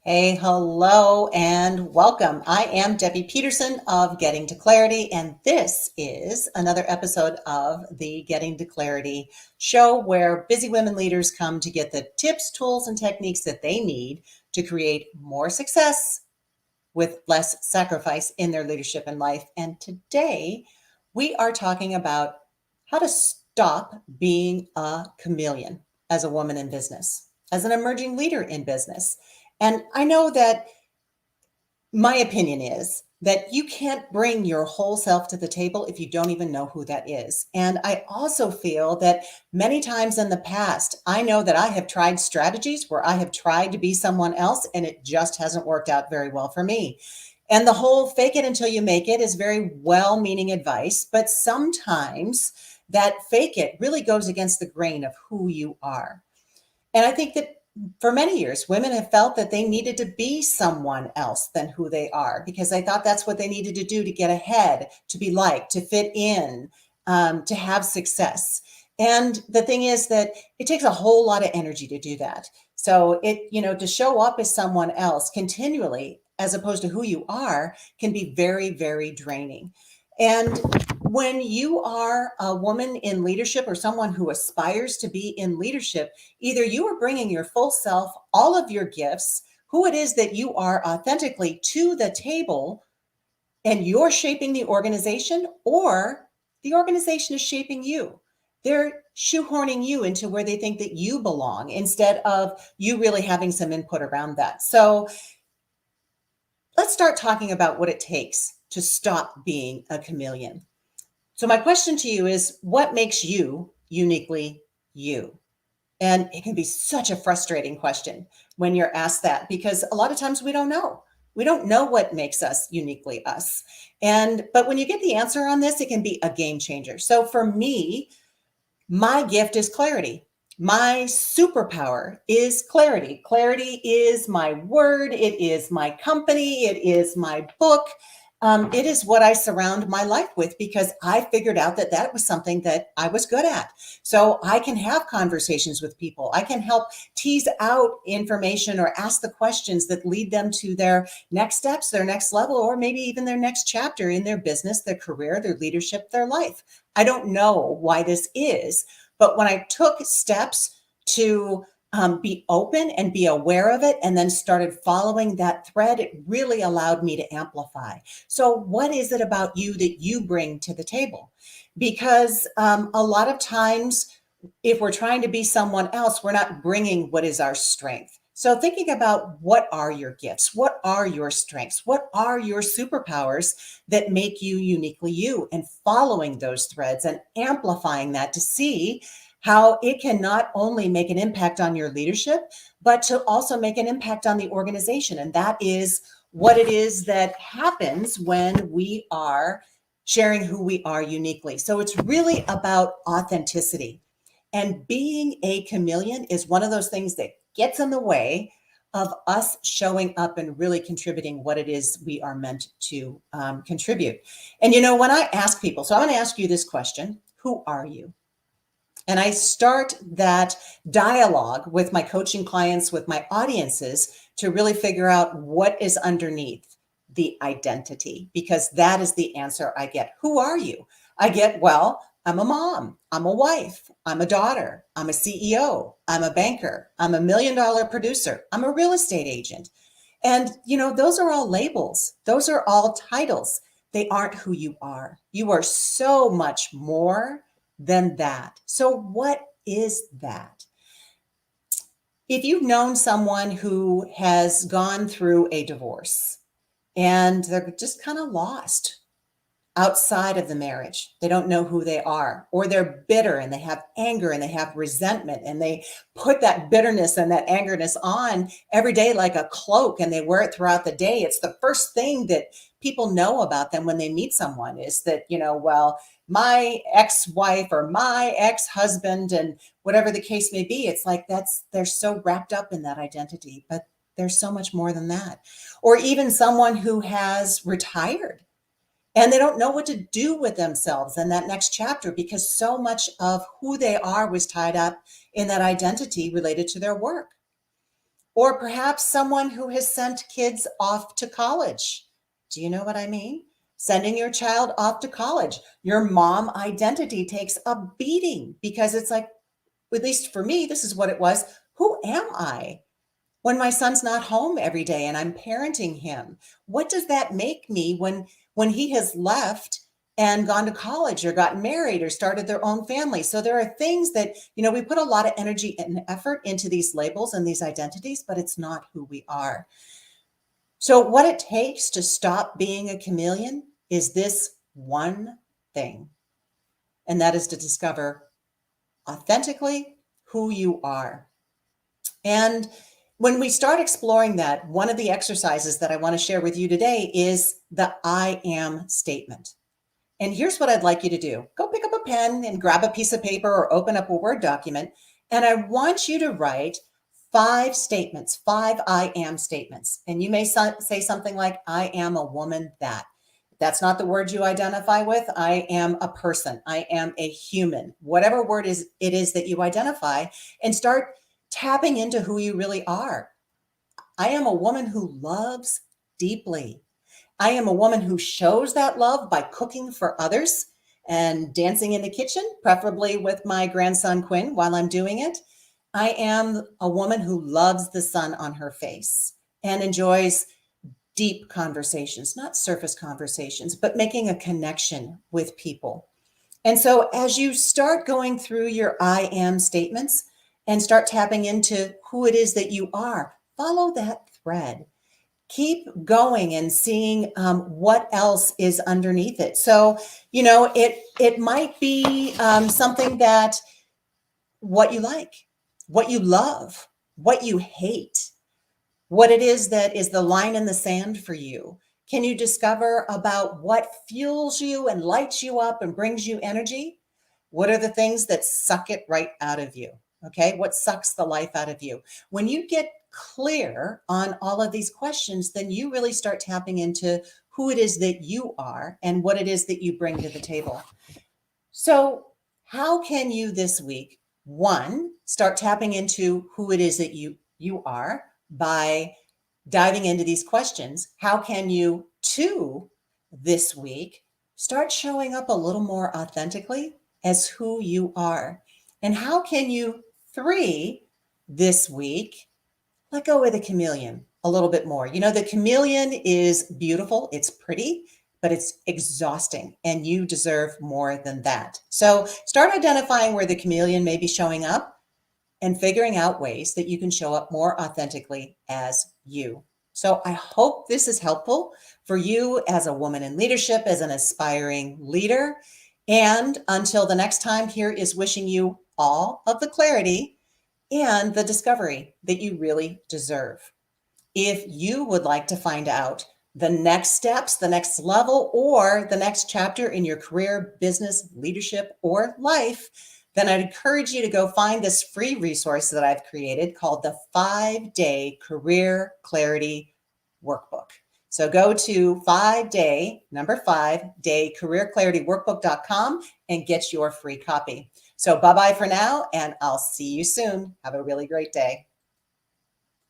Hey, hello, and welcome. I am Debbie Peterson of Getting to Clarity, and this is another episode of the Getting to Clarity show where busy women leaders come to get the tips, tools, and techniques that they need to create more success with less sacrifice in their leadership and life. And today we are talking about how to stop being a chameleon as a woman in business, as an emerging leader in business. And I know that my opinion is that you can't bring your whole self to the table if you don't even know who that is. And I also feel that many times in the past, I know that I have tried strategies where I have tried to be someone else and it just hasn't worked out very well for me. And the whole fake it until you make it is very well meaning advice, but sometimes that fake it really goes against the grain of who you are. And I think that for many years, women have felt that they needed to be someone else than who they are because they thought that's what they needed to do to get ahead, to be liked, to fit in, to have success. And the thing is that it takes a whole lot of energy to do that. So to show up as someone else continually, as opposed to who you are, can be very, very draining. And when you are a woman in leadership or someone who aspires to be in leadership, either you are bringing your full self, all of your gifts, who it is that you are authentically to the table, and you're shaping the organization, or the organization is shaping you. They're shoehorning you into where they think that you belong instead of you really having some input around that. So let's start talking about what it takes to stop being a chameleon. So my question to you is, what makes you uniquely you? And it can be such a frustrating question when you're asked that, because a lot of times we don't know. We don't know what makes us uniquely us. But when you get the answer on this, it can be a game changer. So for me, my gift is clarity. My superpower is clarity. Clarity is my word. It is my company. It is my book. It is what I surround my life with because I figured out that that was something that I was good at. So I can have conversations with people. I can help tease out information or ask the questions that lead them to their next steps, their next level, or maybe even their next chapter in their business, their career, their leadership, their life. I don't know why this is, but when I took steps to be open and be aware of it, and then started following that thread, it really allowed me to amplify. So, what is it about you that you bring to the table? Because a lot of times, if we're trying to be someone else, we're not bringing what is our strength. So, thinking about what are your gifts? What are your strengths? What are your superpowers that make you uniquely you? And following those threads and amplifying that to see how it can not only make an impact on your leadership, but to also make an impact on the organization. And that is what it is that happens when we are sharing who we are uniquely. So it's really about authenticity. And being a chameleon is one of those things that gets in the way of us showing up and really contributing what it is we are meant to contribute. And when I ask people, so I'm going to ask you this question: who are you? And I start that dialogue with my coaching clients, with my audiences, to really figure out what is underneath the identity, because that is the answer I get. Who are you? I get, well, I'm a mom, I'm a wife, I'm a daughter, I'm a CEO, I'm a banker, I'm $1 million producer, I'm a real estate agent. And, those are all labels, those are all titles. They aren't who you are. You are so much more than that. So, what is that? If you've known someone who has gone through a divorce and they're just kind of lost outside of the marriage, they don't know who they are, or they're bitter and they have anger and they have resentment and they put that bitterness and that angerness on every day like a cloak and they wear it throughout the day. It's the first thing that people know about them when they meet someone is that, well, my ex-wife or my ex-husband, and whatever the case may be, it's like they're so wrapped up in that identity, but there's so much more than that. Or even someone who has retired and they don't know what to do with themselves in that next chapter because so much of who they are was tied up in that identity related to their work. Or perhaps someone who has sent kids off to college. Do you know what I mean? Sending your child off to college. Your mom identity takes a beating because it's like, at least for me, this is what it was. Who am I when my son's not home every day and I'm parenting him? What does that make me when he has left and gone to college or gotten married or started their own family? So there are things that, we put a lot of energy and effort into these labels and these identities, but it's not who we are. So what it takes to stop being a chameleon is this one thing, and that is to discover authentically who you are. And when we start exploring that, one of the exercises that I want to share with you today is the I am statement. And here's what I'd like you to do. Go pick up a pen and grab a piece of paper or open up a Word document. And I want you to write 5 statements, 5 I am statements. And you may say something like, I am a woman that. If that's not the word you identify with, I am a person. I am a human. Whatever word it is that you identify, and start tapping into who you really are. I am a woman who loves deeply. I am a woman who shows that love by cooking for others and dancing in the kitchen, preferably with my grandson Quinn while I'm doing it. I am a woman who loves the sun on her face and enjoys deep conversations, not surface conversations, but making a connection with people. And so as you start going through your I am statements and start tapping into who it is that you are, follow that thread. Keep going and seeing what else is underneath it. So, it might be something that what you like, what you love, what you hate, what it is that is the line in the sand for you. Can you discover about what fuels you and lights you up and brings you energy? What are the things that suck it right out of you? Okay, what sucks the life out of you? When you get clear on all of these questions, then you really start tapping into who it is that you are and what it is that you bring to the table. So, how can you this week, one, start tapping into who it is that you are by diving into these questions? How can you, two, this week, start showing up a little more authentically as who you are? And how can you, three, this week, let go of the chameleon a little bit more? The chameleon is beautiful, it's pretty, but it's exhausting, and you deserve more than that. So start identifying where the chameleon may be showing up and figuring out ways that you can show up more authentically as you. So I hope this is helpful for you as a woman in leadership, as an aspiring leader. And until the next time, here is wishing you all of the clarity and the discovery that you really deserve. If you would like to find out the next steps, the next level, or the next chapter in your career, business, leadership, or life, then I'd encourage you to go find this free resource that I've created called the 5-Day Career Clarity Workbook. So go to 5-day Career Clarity Workbook.com and get your free copy. So bye-bye for now, and I'll see you soon. Have a really great day.